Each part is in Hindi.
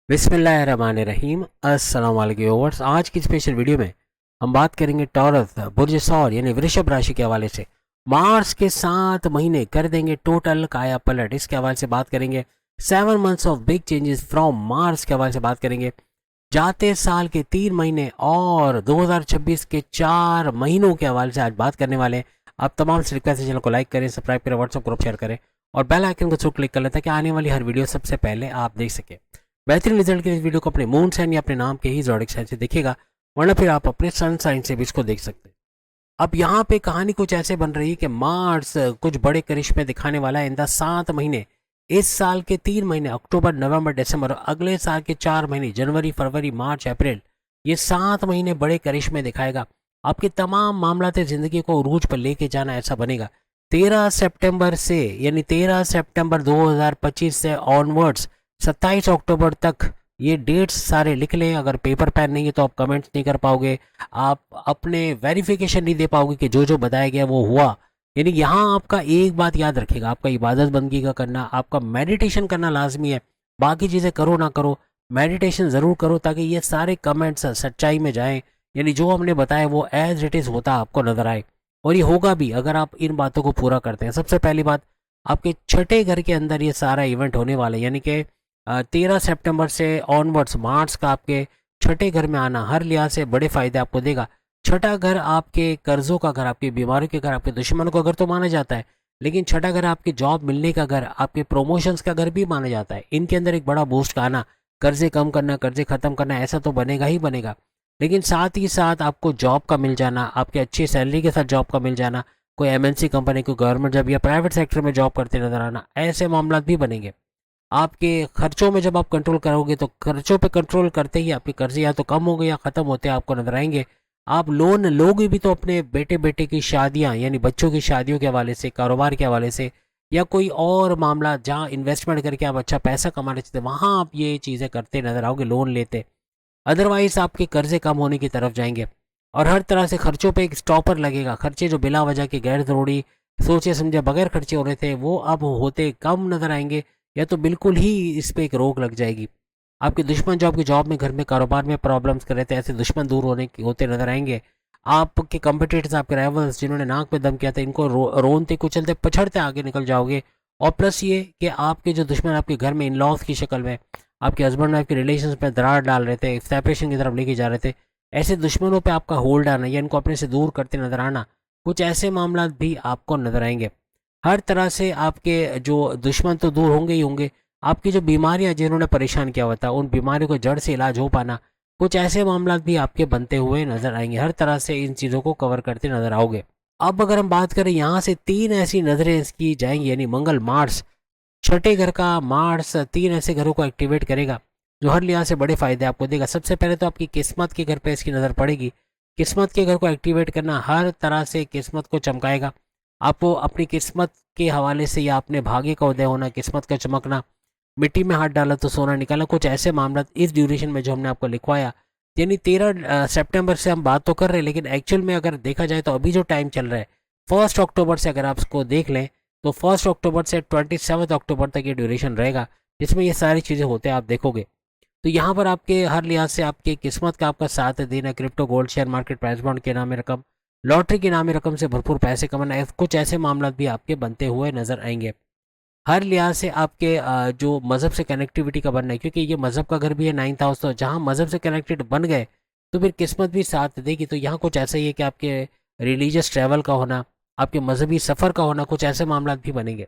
बिस्मिल्लाहिर्रहमानिर्रहीम। अस्सलाम वालेकुम व्यूअर्स। आज की स्पेशल वीडियो में हम बात करेंगे टॉरस बुर्ज सौर यानी वृषभ राशि के हवाले से मार्स के 7 महीने कर देंगे टोटल काया पलट। इसके हवाले से बात करेंगे 7 months of big changes from Mars के हवाले से बात करेंगे जाते साल के 3 महीने और 2026 के 4 महीनों के हवाले से आज बात करने वाले हैं। आप तमाम से रिक्वेस्ट है चैनल को लाइक करें, सब्सक्राइब करें, व्हाट्सअप ग्रुप शेयर करें और बेल आइकन को जरूर क्लिक कर लें ताकि आने वाली हर वीडियो सबसे पहले आप देख सकें। बेहतरीन रिजल्ट के इस वीडियो को अपने मून साइन या अपने नाम के ही ज़ोडिक साइन से देखिएगा, वरना फिर आप अपने सन साइन से भी इसको देख सकते हैं। अब यहाँ पे कहानी कुछ ऐसे बन रही है कि मार्स कुछ बड़े करिश्मे दिखाने वाला है इन द 7 महीने। इस साल के 3 महीने अक्टूबर नवंबर दिसंबर और अगले साल के 4 महीने जनवरी फरवरी मार्च अप्रैल, ये 7 महीने बड़े करिश्मे दिखाएगा। आपके तमाम मामलाते ज़िंदगी को उरूज पर लेके जाना ऐसा बनेगा। 13 सितंबर से यानी 13 सितंबर 2025 से ऑनवर्ड्स 27 अक्टूबर तक ये डेट्स सारे लिख लें। अगर पेपर पेन नहीं है तो आप कमेंट्स नहीं कर पाओगे, आप अपने वेरिफिकेशन नहीं दे पाओगे कि जो जो बताया गया वो हुआ। यानी यहाँ आपका एक बात याद रखेगा, आपका इबादत बंदगी का करना, आपका मेडिटेशन करना लाजमी है। बाकी चीज़ें करो ना करो, मेडिटेशन ज़रूर करो ताकि ये सारे कमेंट्स सच्चाई में जाएं। यानी जो हमने बताया वो एज इट इज़ होता आपको नजर आए, और ये होगा भी अगर आप इन बातों को पूरा करते हैं। सबसे पहली बात, आपके छठे घर के अंदर ये सारा इवेंट होने वाला है, यानी कि 13 सितंबर से ऑनवर्ड्स मार्च का आपके छठे घर में आना हर लिहाज से बड़े फायदे आपको देगा। छठा घर आपके कर्जों का घर, आपकी बीमारियों के घर, आपके दुश्मनों का घर तो माना जाता है, लेकिन छठा घर आपकी जॉब मिलने का घर, आपके प्रमोशंस का घर भी माना जाता है। इनके अंदर एक बड़ा बूस्ट का आना, कर्जे कम करना, कर्जे खत्म करना, ऐसा तो बनेगा ही बनेगा। लेकिन साथ ही साथ आपको जॉब का मिल जाना, आपकी अच्छी सैलरी के साथ जॉब का मिल जाना, कोई एमएनसी कंपनी, कोई गवर्नमेंट जॉब या प्राइवेट सेक्टर में जॉब करते नजर आना, ऐसे मामला भी बनेंगे। आपके खर्चों में जब आप कंट्रोल करोगे तो खर्चों पे कंट्रोल करते ही आपके कर्जे या तो कम होंगे या ख़त्म होते आपको नजर आएंगे। आप लोन लोगे भी तो अपने बेटे बेटे की शादियां यानी बच्चों की शादियों के हवाले से, कारोबार के हवाले से, या कोई और मामला जहां इन्वेस्टमेंट करके आप अच्छा पैसा कमाना चाहते वहां आप ये चीज़ें करते नजर आओगे, लोन लेते। अदरवाइज आपके कर्जे कम होने की तरफ जाएंगे और हर तरह से खर्चों पे एक स्टॉपर लगेगा। खर्चे जो बिला वजह के गैर ज़रूरी सोचे समझे बगैर खर्चे हो रहे थे वो अब होते कम नजर आएंगे, या तो बिल्कुल ही इस पे एक रोक लग जाएगी। आपके दुश्मन जो आपकी जॉब में, घर में, कारोबार में प्रॉब्लम्स कर रहे थे, ऐसे दुश्मन दूर होते नजर आएंगे। आपके कंपटीटर्स, आपके राइवल्स जिन्होंने नाक पे दम किया था, इनको रोनते कुचलते पछड़ते आगे निकल जाओगे। और प्लस ये कि आपके जो दुश्मन आपके घर में इन लॉज की शक्ल में, आपके हस्बैंड वाइफ के रिलेशन में दरार डाल रहे थे, सेपरेशन की तरफ लेके जा रहे थे, ऐसे दुश्मनों पे आपका होल्ड आना या इनको अपने से दूर करते नजर आना, कुछ ऐसे मामला भी आपको नजर आएंगे। हर तरह से आपके जो दुश्मन तो दूर होंगे ही होंगे, आपकी जो बीमारियां जिन्होंने परेशान किया हुआ था उन बीमारियों को जड़ से इलाज हो पाना, कुछ ऐसे मामला भी आपके बनते हुए नजर आएंगे। हर तरह से इन चीज़ों को कवर करते नजर आओगे। अब अगर हम बात करें यहाँ से तीन ऐसी नजरें इसकी जाएंगी, यानी मंगल मार्स छठे घर का मार्स तीन ऐसे घरों को एक्टिवेट करेगा जो हर लिहाज से बड़े फायदे आपको देगा। सबसे पहले तो आपकी किस्मत के घर पे इसकी नज़र पड़ेगी। किस्मत के घर को एक्टिवेट करना हर तरह से किस्मत को चमकाएगा। आपको अपनी किस्मत के हवाले से या अपने भाग्य का उदय होना, किस्मत का चमकना, मिट्टी में हाथ डाला तो सोना निकाला, कुछ ऐसे मामला इस ड्यूरेशन में जो हमने आपको लिखवाया। यानी 13 सितंबर से हम बात तो कर रहे हैं, लेकिन एक्चुअल में अगर देखा जाए तो अभी जो टाइम चल रहा है 1 अक्टूबर से अगर आप इसको देख लें तो 1 अक्टूबर से 27 अक्टूबर तक ये ड्यूरेशन रहेगा जिसमें ये सारी चीज़ें होते हैं आप देखोगे। तो यहाँ पर आपके हर लिहाज से आपकी किस्मत का आपका साथ देना, crypto, gold, share market, price bond के नाम में रकम, लॉटरी के नामी रकम से भरपूर पैसे कमाना, कुछ ऐसे मामला भी आपके बनते हुए नजर आएंगे। हर लिहाज से आपके जो मज़हब से कनेक्टिविटी का बनना है, क्योंकि ये मज़हब का घर भी है 9th हाउस, तो जहाँ मज़हब से कनेक्टेड बन गए तो फिर किस्मत भी साथ देगी। तो यहाँ कुछ ऐसा ही है कि आपके रिलीजियस ट्रैवल का होना, आपके मजहबी सफ़र का होना, कुछ ऐसे मामला भी बनेंगे।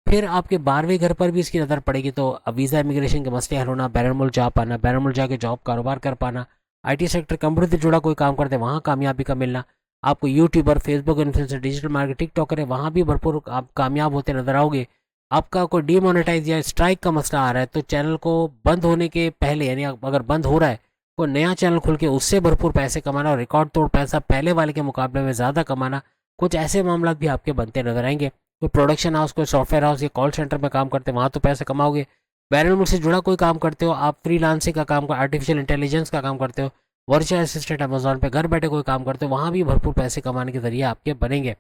फिर आपके 12वें घर पर भी इसकी नज़र पड़ेगी, तो वीज़ा इमिग्रेशन के मसले हल होना, बैरून मुल्क जा पाना, बैरून मुल्क जाके जॉब कारोबार कर पाना, आईटी सेक्टर कंप्यूटर से जुड़ा कोई काम करते वहाँ कामयाबी का मिलना, आपको YouTuber, Facebook influencer, digital market, TikToker है वहाँ भी भरपूर आप कामयाब होते नजर आओगे। आपका कोई डीमोनेटाइज या स्ट्राइक का मसला आ रहा है तो चैनल को बंद होने के पहले, यानी अगर बंद हो रहा है कोई नया चैनल खुल के उससे भरपूर पैसे कमाना और रिकॉर्ड तोड़ पैसा पहले वाले के मुकाबले में ज़्यादा कमाना, कुछ ऐसे मामला भी आपके बनते नजर आएंगे। कोई प्रोडक्शन हाउस, कोई सॉफ्टवेयर हाउस या कॉल सेंटर में काम करते हैं वहाँ तो पैसे कमाओगे। बैरून मुल्क से जुड़ा कोई काम करते हो, आप फ्रीलांसिंग का काम, आर्टिफिशियल इंटेलिजेंस का काम करते हो, वर्चुअल असिस्टेंट अमेजोन पे घर बैठे कोई काम करते हो, वहाँ भी भरपूर पैसे कमाने के जरिए आपके बनेंगे।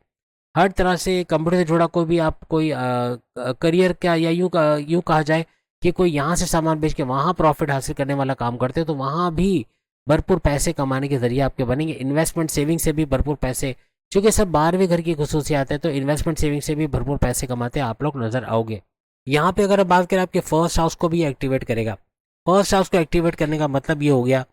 हर तरह से कंप्यूटर से जुड़ा कोई भी आप कोई करियर क्या, या यूँ कहा जाए कि कोई यहाँ से सामान बेच के वहाँ प्रॉफिट हासिल करने वाला काम करते हो तो वहाँ भी भरपूर पैसे कमाने के जरिए आपके बनेंगे। इन्वेस्टमेंट सेविंग से भी भरपूर पैसे, चूंकि सब 12वें घर की खसूसियात है तो इन्वेस्टमेंट सेविंग से भी भरपूर पैसे कमाते आप लोग नजर आओगे। यहाँ पे अगर बात करें आपके फर्स्ट हाउस को भी एक्टिवेट करेगा। फर्स्ट हाउस को एक्टिवेट करने का मतलब ये हो गया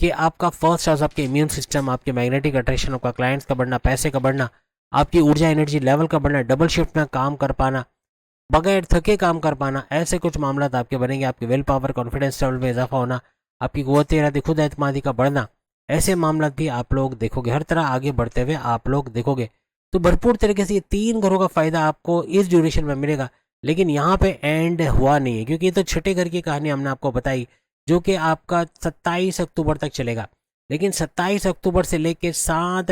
कि आपका फर्स्ट हाउस आपके इम्यून सिस्टम, आपके मैग्नेटिक अट्रैक्शन, आपका क्लाइंट्स का बढ़ना, पैसे का बढ़ना, आपकी ऊर्जा एनर्जी लेवल का बढ़ना, डबल शिफ्ट में काम कर पाना, बगैर थके काम कर पाना, ऐसे कुछ मामला आपके बनेंगे। आपके विल पावर, कॉन्फिडेंस लेवल में इजाफा होना, आपकी कुव्वत इरादे, खुद एतमादी का बढ़ना, ऐसे मामला भी आप लोग देखोगे। हर तरह आगे बढ़ते हुए आप लोग देखोगे। तो भरपूर तरीके से ये 3 घरों का फायदा आपको इस ड्यूरेशन में मिलेगा। लेकिन यहाँ पे एंड हुआ नहीं है, क्योंकि ये तो छठे घर की कहानी हमने आपको बताई जो कि आपका 27 अक्टूबर तक चलेगा। लेकिन 27 अक्टूबर से लेकर 7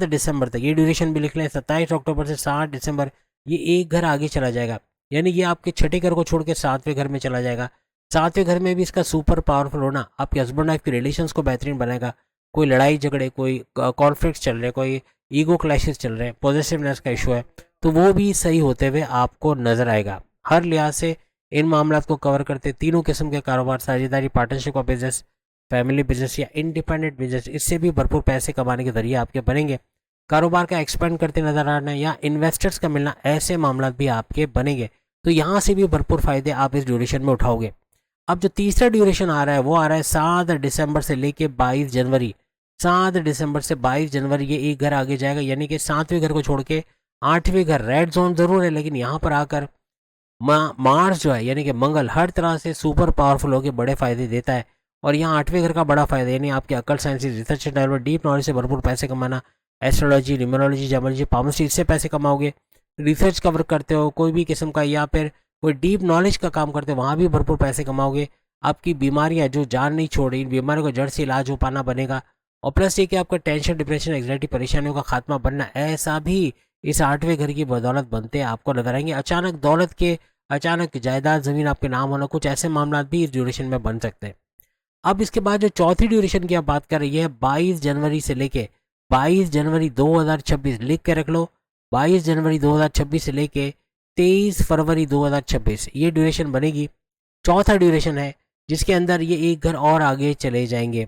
दिसंबर तक ये ड्यूरेशन भी लिख लें। 27 अक्टूबर से 7 दिसंबर ये एक घर आगे चला जाएगा, यानी ये आपके छठे घर को छोड़ के 7वें घर में चला जाएगा। 7वें घर में भी इसका सुपर पावरफुल होना आपके हस्बैंड वाइफ के रिलेशंस को बेहतरीन बनाएगा। कोई लड़ाई झगड़े, कोई कॉन्फ्लिक्ट चल रहे, कोई ईगो क्लैशेस चल रहे हैं, पॉजिटिवनेस का इशू है, तो वो भी सही होते हुए आपको नजर आएगा। हर लिहाज से इन मामलों को कवर करते तीनों किस्म के कारोबार, साझेदारी, पार्टनरशिप का बिजनेस, फैमिली बिजनेस या इंडिपेंडेंट बिजनेस, इससे भी भरपूर पैसे कमाने के जरिए आपके बनेंगे। कारोबार का एक्सपेंड करते नजर आना या इन्वेस्टर्स का मिलना, ऐसे मामला भी आपके बनेंगे। तो यहाँ से भी भरपूर फायदे आप इस ड्यूरेशन में उठाओगे। अब जो तीसरा ड्यूरेशन आ रहा है वो आ रहा है 7 दिसंबर से लेके 22 जनवरी। 7 दिसंबर से 22 जनवरी ये एक घर आगे जाएगा, यानी कि 7वें घर को छोड़ के 8वें घर, रेड जोन जरूर है लेकिन यहाँ पर आकर मार्स जो है यानी कि मंगल हर तरह से सुपर पावरफुल होकर बड़े फायदे देता है। और यहाँ 8वें घर का बड़ा फायदा यानी आपके अकल, sciences, research development, deep knowledge से भरपूर पैसे कमाना, एस्ट्रोलॉजी, न्यूमरोलॉजी, जेमोलॉजी, पामोलॉजी, इससे पैसे कमाओगे। रिसर्च कवर करते हो कोई भी किस्म का या फिर कोई डीप नॉलेज का काम करते हो, वहाँ भी भरपूर पैसे कमाओगे। आपकी बीमारियाँ जो जान नहीं छोड़ रही, इन बीमारियों को जड़ से इलाज हो पाना बनेगा। और प्लस ये कि आपका टेंशन, डिप्रेशन, एंग्जाइटी, परेशानियों का खात्मा बनना, ऐसा भी इस 8वें घर की बदौलत बनते आपको नजर आएंगे। अचानक दौलत के, अचानक जायदाद, जमीन आपके नाम होना, कुछ ऐसे मामला भी इस ड्यूरेशन में बन सकते हैं। अब इसके बाद जो चौथी ड्यूरेशन की आप बात कर रही है 22 जनवरी से लेके 22 जनवरी 2026, लिख के रख लो। 22 जनवरी 2026 से लेके 23 फरवरी 2026 ये ड्यूरेशन बनेगी। चौथा ड्यूरेशन है जिसके अंदर ये एक घर और आगे चले जाएंगे,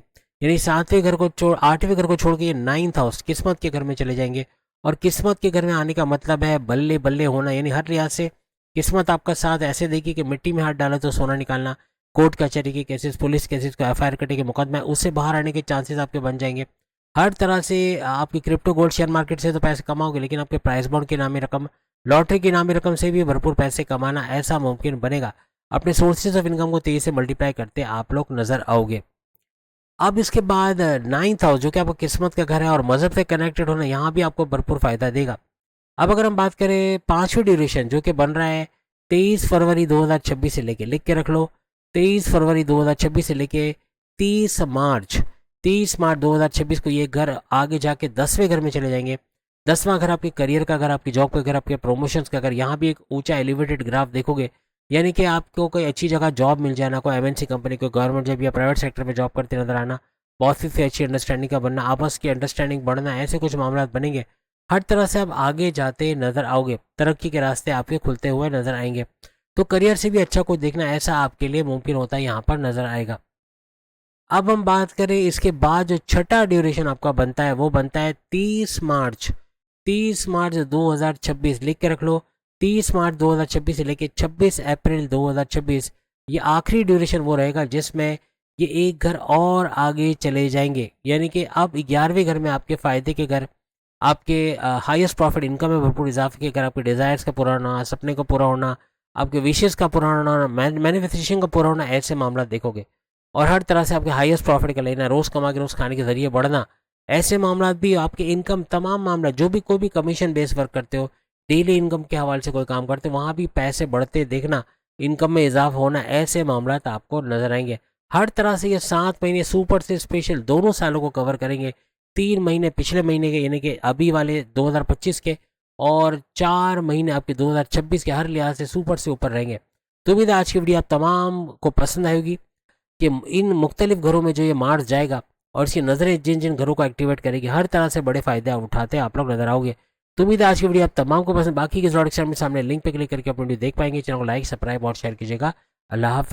यानी 7वें घर को छोड़ 8वें घर को छोड़ के ये 9th हाउस किस्मत के घर में चले जाएंगे। और किस्मत के घर में आने का मतलब है बल्ले बल्ले होना, यानी हर लिहाज से किस्मत आपका साथ ऐसे देगी कि मिट्टी में हाथ डाला तो सोना निकालना। कोर्ट कचहरी के केसेस, पुलिस केसेस को एफआईआर कटे के मुकदमा है, उससे बाहर आने के चांसेस आपके बन जाएंगे। हर तरह से आपकी क्रिप्टो, गोल्ड, शेयर मार्केट से तो पैसे कमाओगे, लेकिन आपके प्राइस बॉन्ड की नामी रकम, लॉटरी की नामी रकम से भी भरपूर पैसे कमाना ऐसा मुमकिन बनेगा। अपने सोर्सेज ऑफ इनकम को तेजी से मल्टीप्लाई करते आप लोग नजर आओगे। अब इसके बाद 9th हाउस जो कि आपको किस्मत का घर है और मजहब से कनेक्टेड होना, यहाँ भी आपको भरपूर फायदा देगा। अब अगर हम बात करें 5वीं ड्यूरेशन जो कि बन रहा है 23 फरवरी 2026 से लेके, लिख के रख लो, 23 फरवरी 2026 से लेके 30 मार्च 2026 को ये घर आगे जाके 10वें घर में चले जाएंगे। 10वां घर आपके करियर का घर, आपकी जॉब का घर, आपके प्रमोशंस का घर। यहाँ भी एक ऊंचा एलिवेटेड ग्राफ देखोगे, यानी कि आपको कोई अच्छी जगह जॉब मिल जाना, कोई एमएनसी कंपनी, कोई गवर्नमेंट जॉब या प्राइवेट सेक्टर में जॉब करते नजर आना, बॉसेस से अच्छी अंडरस्टैंडिंग का बनना, आपस की अंडरस्टैंडिंग बढ़ना, ऐसे कुछ मामला बनेंगे। हर तरह से आप आगे जाते नजर आओगे, तरक्की के रास्ते आपके खुलते हुए नजर आएंगे। तो करियर से भी अच्छा कुछ देखना ऐसा आपके लिए मुमकिन होता है, यहाँ पर नजर आएगा। अब हम बात करें इसके बाद जो छठा ड्यूरेशन आपका बनता है वो बनता है 30 मार्च 2026, लिख के रख लो। 30 मार्च 2026 से लेके 26 अप्रैल 2026 ये आखिरी ड्यूरेशन वो रहेगा जिसमें ये एक घर और आगे चले जाएंगे, यानी कि अब 11वें घर में आपके फायदे के घर, आपके हाईएस्ट प्रॉफिट इनकम में भरपूर इजाफे के घर, आपके डिजायर्स का पूरा होना, सपने का पूरा होना, आपके विशेष का पूरा होना, मैनिफेस्टेशन का पूरा होना, ऐसे मामला देखोगे। और हर तरह से आपके हाईएस्ट प्रॉफिट का लेना, रोज कमा के रोज खाने के जरिए बढ़ना, ऐसे मामला भी आपके इनकम, तमाम मामला जो भी कोई भी कमीशन बेस वर्क करते हो, डेली इनकम के हवाले से कोई काम करते हो, वहाँ भी पैसे बढ़ते देखना, इनकम में इजाफा होना, ऐसे मामला आपको नजर आएंगे। हर तरह से ये 7 महीने सुपर से स्पेशल दोनों सालों को कवर करेंगे। 3 महीने पिछले महीने के यानी कि अभी वाले 2025 के, और 4 महीने आपके 2026 के, हर लिहाज से सुपर से ऊपर रहेंगे। तो उम्मीद है आज की वीडियो आप तमाम को पसंद आएगी कि इन मुख्तलिफ घरों में जो ये मार्स जाएगा और इसकी नज़रें जिन जिन घरों को एक्टिवेट करेगी, हर तरह से बड़े फायदे आप उठाते आप लोग नजर आओगे। तो उम्मीद है आज की वीडियो आप तमाम को पसंद। बाकी के जोड़े सामने लिंक पे क्लिक करके अपनी वीडियो देख पाएंगे। चैनल को लाइक, सब्सक्राइब और शेयर कीजिएगा। अल्लाह हाफिज़।